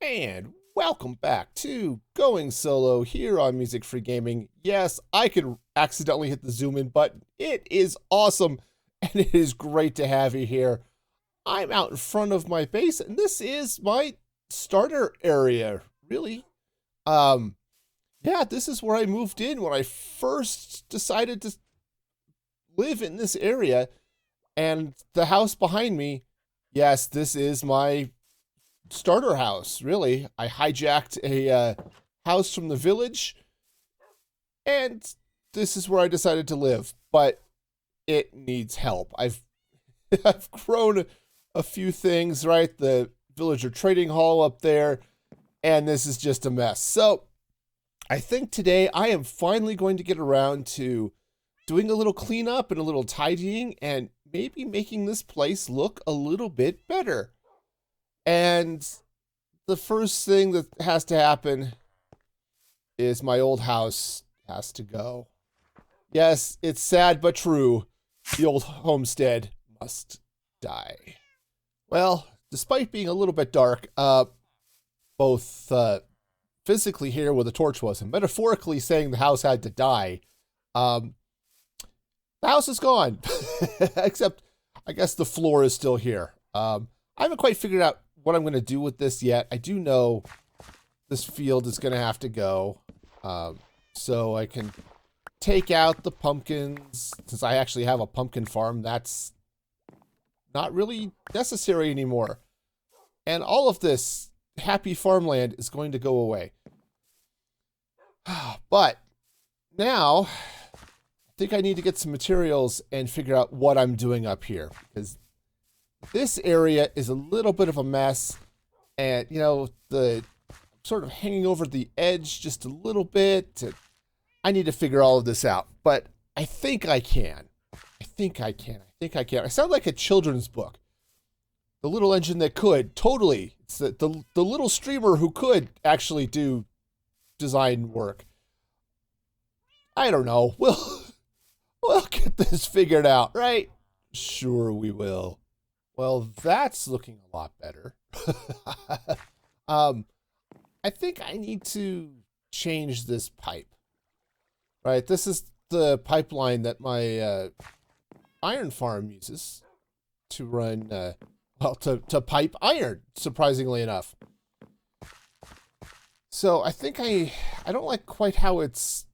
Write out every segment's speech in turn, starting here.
And welcome back to Going Solo here on Music Free Gaming. Yes, I could accidentally hit the zoom in button. It is awesome, and it is great to have you here. I'm out in front of my base, and this is my starter area, really. Yeah, this is where I moved in when I first decided to live in this area. And the house behind me, yes, this is my starter house, really. I hijacked a house from the village, and this is where I decided to live. But it needs help. I've grown a few things, right? The villager trading hall up there, and this is just a mess. So I think today I am finally going to get around to doing a little cleanup and a little tidying and maybe making this place look a little bit better. And the first thing that has to happen is my old house has to go. Yes, it's sad but true. The old homestead must die. Well, despite being a little bit dark, both physically here where the torch was and metaphorically saying the house had to die, the house is gone. Except, I guess the floor is still here. I haven't quite figured out what I'm going to do with this yet. I do know this field is going to have to go. So I can take out the pumpkins. Since I actually have a pumpkin farm, that's not really necessary anymore. And all of this happy farmland is going to go away. But now I think I need to get some materials and figure out what I'm doing up here, because this area is a little bit of a mess, and you know, the sort of hanging over the edge just a little bit. I need to figure all of this out, but I think I can. I think I can. I sound like a children's book. The little engine that could, totally. It's the little streamer who could actually do design work. I don't know. We'll get this figured out, right? Sure we will. Well, that's looking a lot better. I think I need to change this pipe. Right, this is the pipeline that my iron farm uses to run, to pipe iron, surprisingly enough. So I think I don't like quite how it's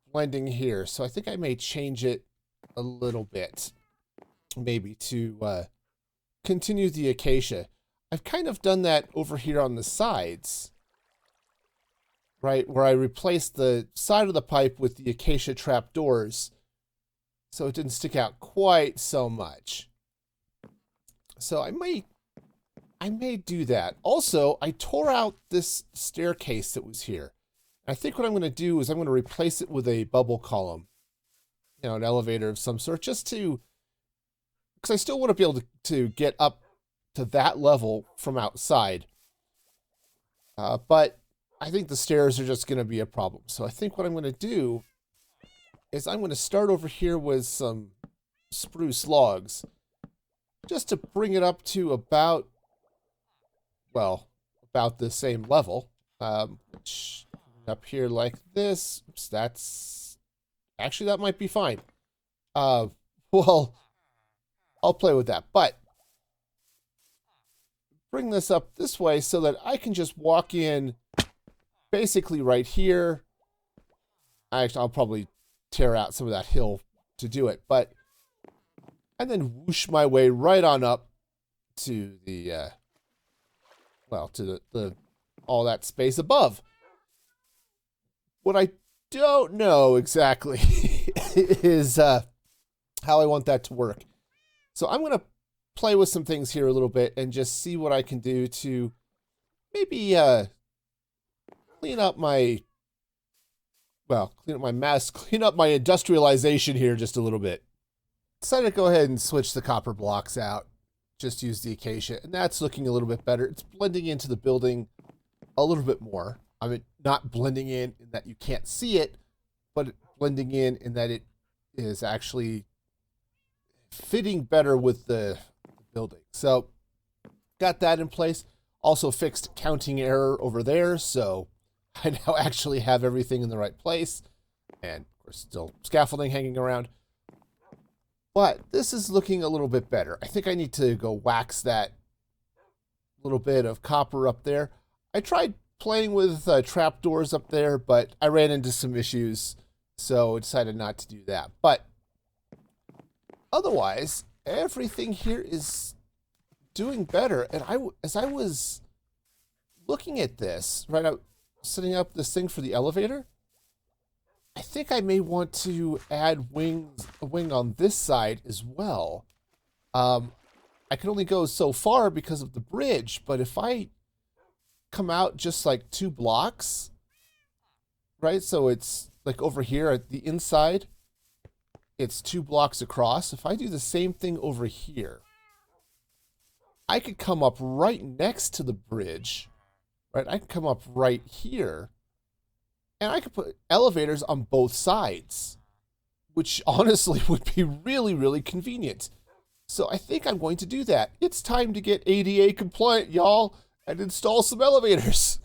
blending here, so I think I may change it a little bit, maybe to continue the acacia. I've kind of done that over here on the sides, right, where I replaced the side of the pipe with the acacia trapdoors, so it didn't stick out quite so much. So I may do that. Also, I tore out this staircase that was here. I think what I'm going to do is I'm going to replace it with a bubble column, you know, an elevator of some sort, just to, because I still want to be able to get up to that level from outside. But I think the stairs are just going to be a problem. So I think what I'm going to do is I'm going to start over here with some spruce logs, just to bring it up to about, well, about the same level. Which up here like this. Oops, that's actually, that might be fine. Well, I'll play with that, but bring this up this way so that I can just walk in basically right here. I'll probably tear out some of that hill to do it, but and then whoosh my way right on up to the well, to the all that space above. What I don't know exactly is how I want that to work. So I'm going to play with some things here a little bit and just see what I can do to maybe clean up my mess, clean up my industrialization here just a little bit. Decided to go ahead and switch the copper blocks out. Just use the acacia, and that's looking a little bit better. It's blending into the building a little bit more. I mean, not blending in that you can't see it, but blending in that it is actually fitting better with the building. So got that in place. Also fixed counting error over there, so I now actually have everything in the right place. And of course, still scaffolding hanging around. But this is looking a little bit better. I think I need to go wax that little bit of copper up there. I tried playing with trapdoors up there, but I ran into some issues, so I decided not to do that. But otherwise, everything here is doing better. And as I was looking at this, right, I was setting up this thing for the elevator, I think I may want to add a wing on this side as well. I can only go so far because of the bridge, but if I come out just like 2 blocks, right? So it's like over here at the inside, it's 2 blocks across. If I do the same thing over here, I could come up right next to the bridge, right? I could come up right here, and I could put elevators on both sides, which honestly would be really, really convenient. So I think I'm going to do that. It's time to get ADA compliant, y'all, and install some elevators.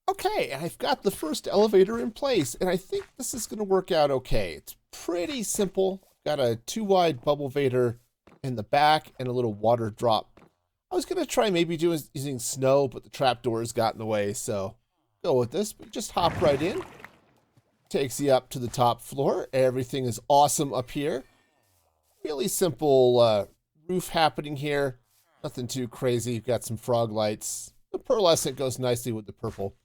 Okay, and I've got the first elevator in place, and I think this is going to work out okay. It's pretty simple. Got a 2-wide bubble vader in the back and a little water drop. I was going to try maybe using snow, but the trapdoors got in the way, so go with this. But just hop right in. Takes you up to the top floor. Everything is awesome up here. Really simple roof happening here. Nothing too crazy. You've got some frog lights. The pearlescent goes nicely with the purple.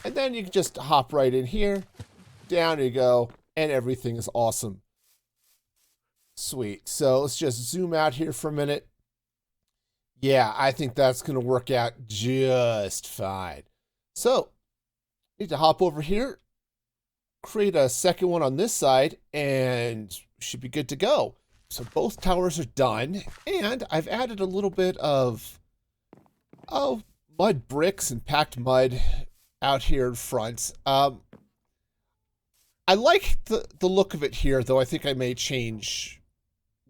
And then you can just hop right in here. Down you go. And everything is awesome. Sweet. So let's just zoom out here for a minute. Yeah, I think that's going to work out just fine. So, need to hop over here, create a second one on this side, and should be good to go. So both towers are done, and I've added a little bit of, mud bricks and packed mud out here in front. I like the look of it here, though I think I may change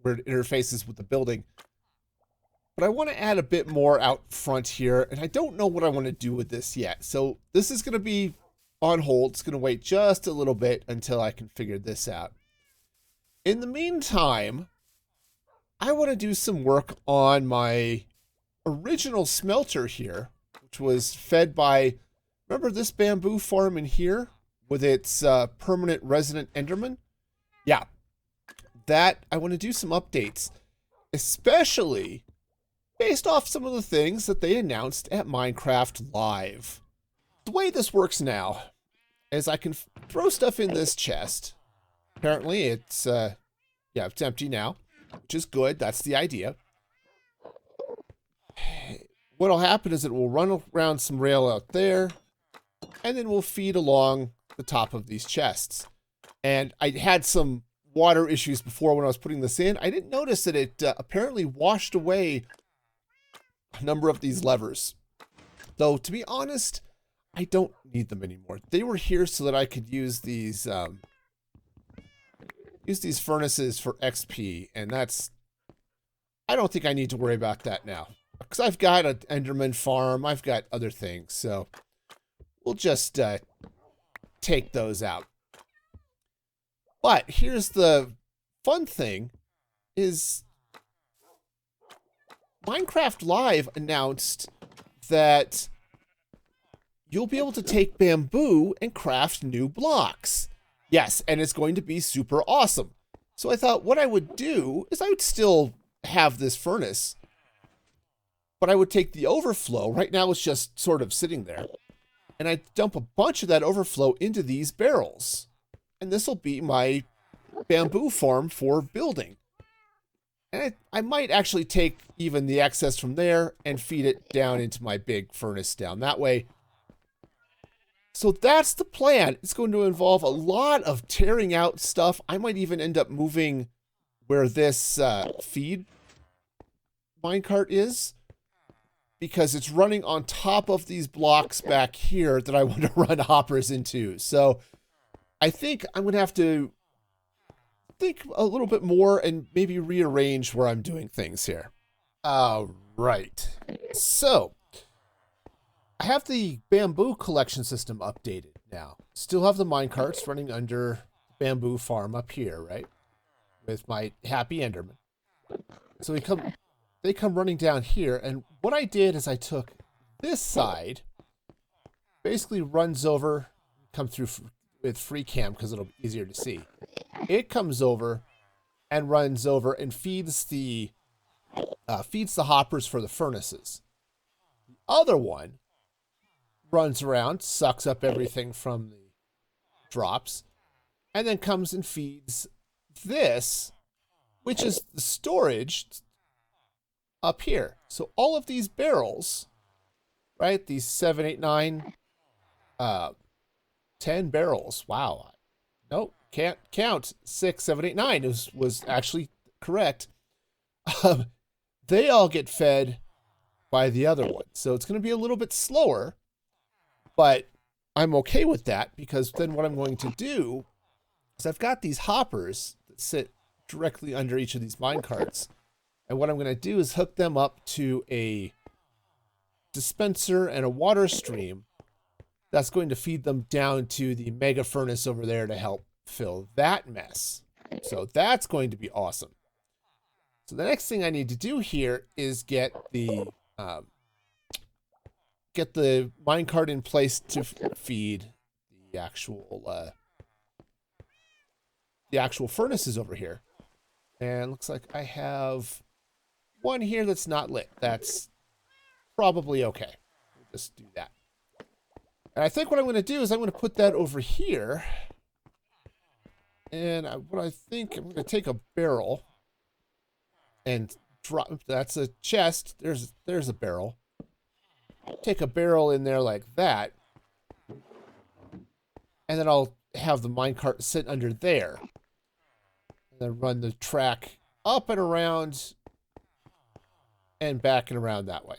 where it interfaces with the building. But I want to add a bit more out front here, and I don't know what I want to do with this yet. So this is going to be on hold. It's going to wait just a little bit until I can figure this out. In the meantime, I want to do some work on my original smelter here, which was fed by, remember this bamboo farm in here with its permanent resident Enderman? Yeah, that I want to do some updates, especially based off some of the things that they announced at Minecraft Live. The way this works now is I can throw stuff in this chest. Apparently it's, it's empty now, which is good. That's the idea. What'll happen is it will run around some rail out there, and then we'll feed along the top of these chests. And I had some water issues before when I was putting this in. I didn't notice that it apparently washed away a number of these levers. Though, to be honest, I don't need them anymore. They were here so that I could use these furnaces for XP, and that's, I don't think I need to worry about that now. Because I've got an Enderman farm, I've got other things, so we'll just take those out. But here's the fun thing, is Minecraft Live announced that you'll be able to take bamboo and craft new blocks. Yes, and it's going to be super awesome. So I thought what I would do is I would still have this furnace, but I would take the overflow. Right now it's just sort of sitting there. And I'd dump a bunch of that overflow into these barrels. And this will be my bamboo farm for building. And I might actually take even the excess from there and feed it down into my big furnace down that way. So that's the plan. It's going to involve a lot of tearing out stuff. I might even end up moving where this feed minecart is, because it's running on top of these blocks back here that I want to run hoppers into. So I think I'm going to have to think a little bit more and maybe rearrange where I'm doing things here. All right. So I have the bamboo collection system updated now. Still have the minecarts running under bamboo farm up here, right? With my happy Enderman. So they come running down here, and what I did is I took this side, basically runs over, come through with free cam because it'll be easier to see. It comes over and runs over and feeds the hoppers for the furnaces. The other one runs around, sucks up everything from the drops, and then comes and feeds this, which is the storage up here. So all of these barrels, right? These 7, 8, 9, 10 barrels. Wow. Nope, can't count. 6, 7, 8, 9 was actually correct. They all get fed by the other one. So it's going to be a little bit slower, but I'm okay with that because then what I'm going to do is I've got these hoppers that sit directly under each of these minecarts. And what I'm going to do is hook them up to a dispenser and a water stream that's going to feed them down to the mega furnace over there to help fill that mess. So that's going to be awesome. So the next thing I need to do here is get the minecart in place to feed the actual furnaces over here. And looks like I have one here that's not lit. That's probably okay. We'll just do that. And I think what I'm going to do is I'm going to put that over here. And what I think, I'm going to take a barrel and drop, that's a chest. There's a barrel. Take a barrel in there like that. And then I'll have the minecart sit under there. And then run the track up and around and back and around that way.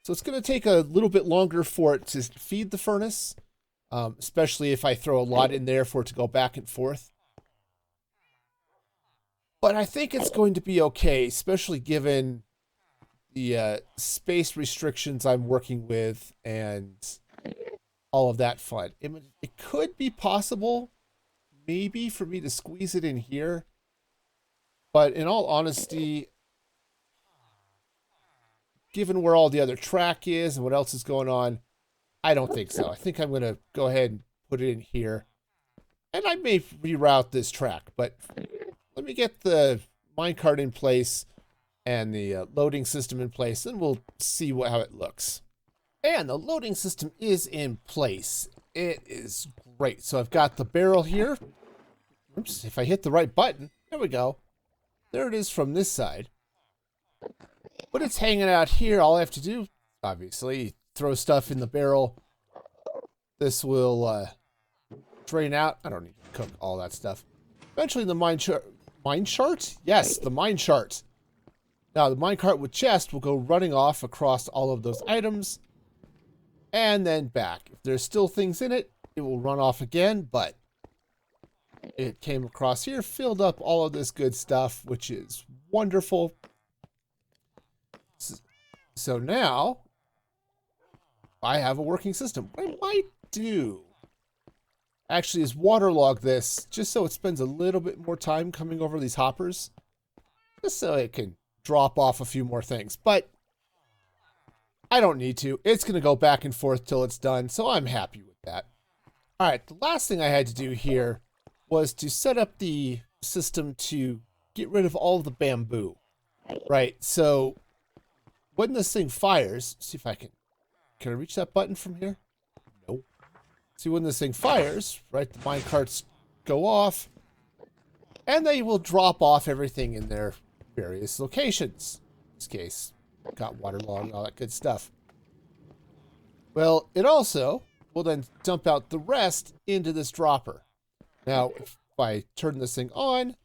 So it's going to take a little bit longer for it to feed the furnace, especially if I throw a lot in there for it to go back and forth. But I think it's going to be okay, especially given the space restrictions I'm working with and all of that fun. It could be possible, maybe, for me to squeeze it in here. But in all honesty, given where all the other track is and what else is going on, I don't think so. I think I'm going to go ahead and put it in here. And I may reroute this track, but let me get the minecart in place and the loading system in place, and we'll see how it looks. And the loading system is in place. It is great. So I've got the barrel here. Oops, if I hit the right button, there we go. There it is from this side. But it's hanging out here. All I have to do, obviously, throw stuff in the barrel. This will drain out. I don't need to cook all that stuff. Eventually the mine chart? Yes, the mine chart. Now the minecart with chest will go running off across all of those items and then back. If there's still things in it, it will run off again, but it came across here, filled up all of this good stuff, which is wonderful. So now I have a working system. What I might do actually is waterlog this just so it spends a little bit more time coming over these hoppers, just so it can drop off a few more things. But I don't need to. It's going to go back and forth till it's done, so I'm happy with that. All right, the last thing I had to do here was to set up the system to get rid of all of the bamboo. Right, so when this thing fires, see if I can I reach that button from here? Nope. See, when this thing fires, right, the minecarts go off, and they will drop off everything in their various locations. In this case, got waterlogged and all that good stuff. Well, it also will then dump out the rest into this dropper. Now, if I turn this thing on,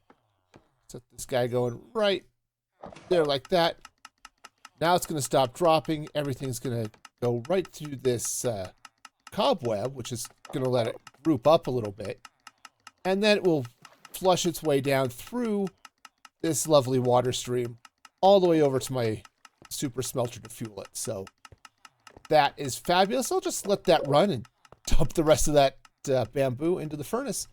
set this guy going right there like that. Now it's going to stop dropping. Everything's going to go right through this cobweb, which is going to let it group up a little bit. And then it will flush its way down through this lovely water stream all the way over to my super smelter to fuel it. So that is fabulous. I'll just let that run and dump the rest of that bamboo into the furnace.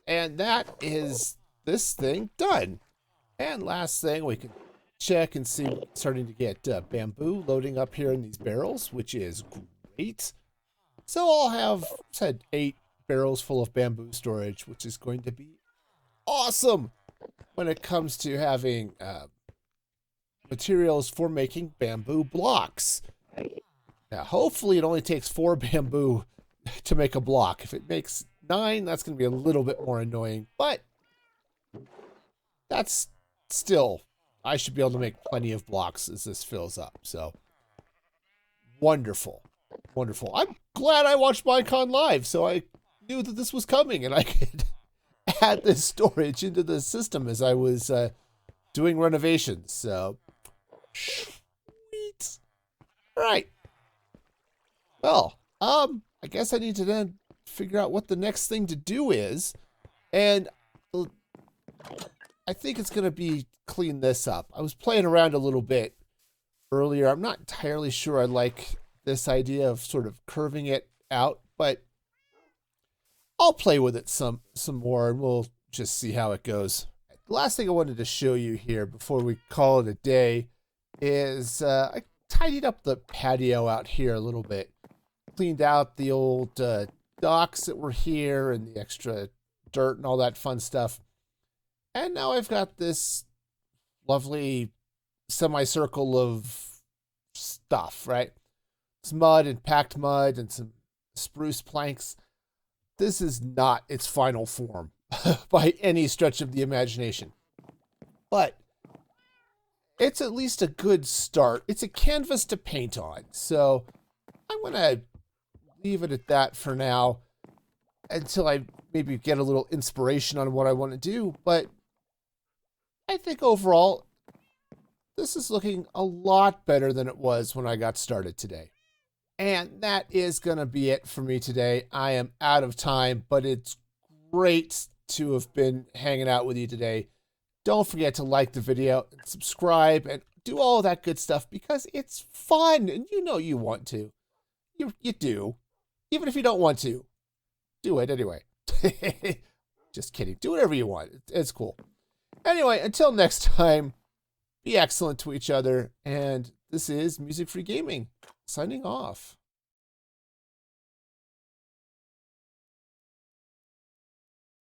And that is this thing done. And last thing, we can check and see starting to get bamboo loading up here in these barrels, which is great. So I'll have, said, 8 barrels full of bamboo storage, which is going to be awesome when it comes to having materials for making bamboo blocks. Now, hopefully it only takes 4 bamboo to make a block. If it makes 9, that's going to be a little bit more annoying, but that's still, I should be able to make plenty of blocks as this fills up. So wonderful. Wonderful. I'm glad I watched Minecon live, so I knew that this was coming and I could add this storage into the system as I was doing renovations. So sweet. All right. Well, I guess I need to then figure out what the next thing to do is. And I think it's going to be clean this up. I was playing around a little bit earlier. I'm not entirely sure I like this idea of sort of curving it out, but I'll play with it some more and we'll just see how it goes. The last thing I wanted to show you here before we call it a day is I tidied up the patio out here a little bit. Cleaned out the old docks that were here and the extra dirt and all that fun stuff. And now I've got this lovely semicircle of stuff, right? It's mud and packed mud and some spruce planks. This is not its final form by any stretch of the imagination. But it's at least a good start. It's a canvas to paint on. So I'm going to leave it at that for now until I maybe get a little inspiration on what I want to do. But I think overall, this is looking a lot better than it was when I got started today. And that is going to be it for me today. I am out of time, but it's great to have been hanging out with you today. Don't forget to like the video and subscribe and do all of that good stuff because it's fun and you know you want to. You do. Even if you don't want to, do it anyway. Just kidding. Do whatever you want. It's cool. Anyway, until next time, be excellent to each other. And this is Music Free Gaming, signing off.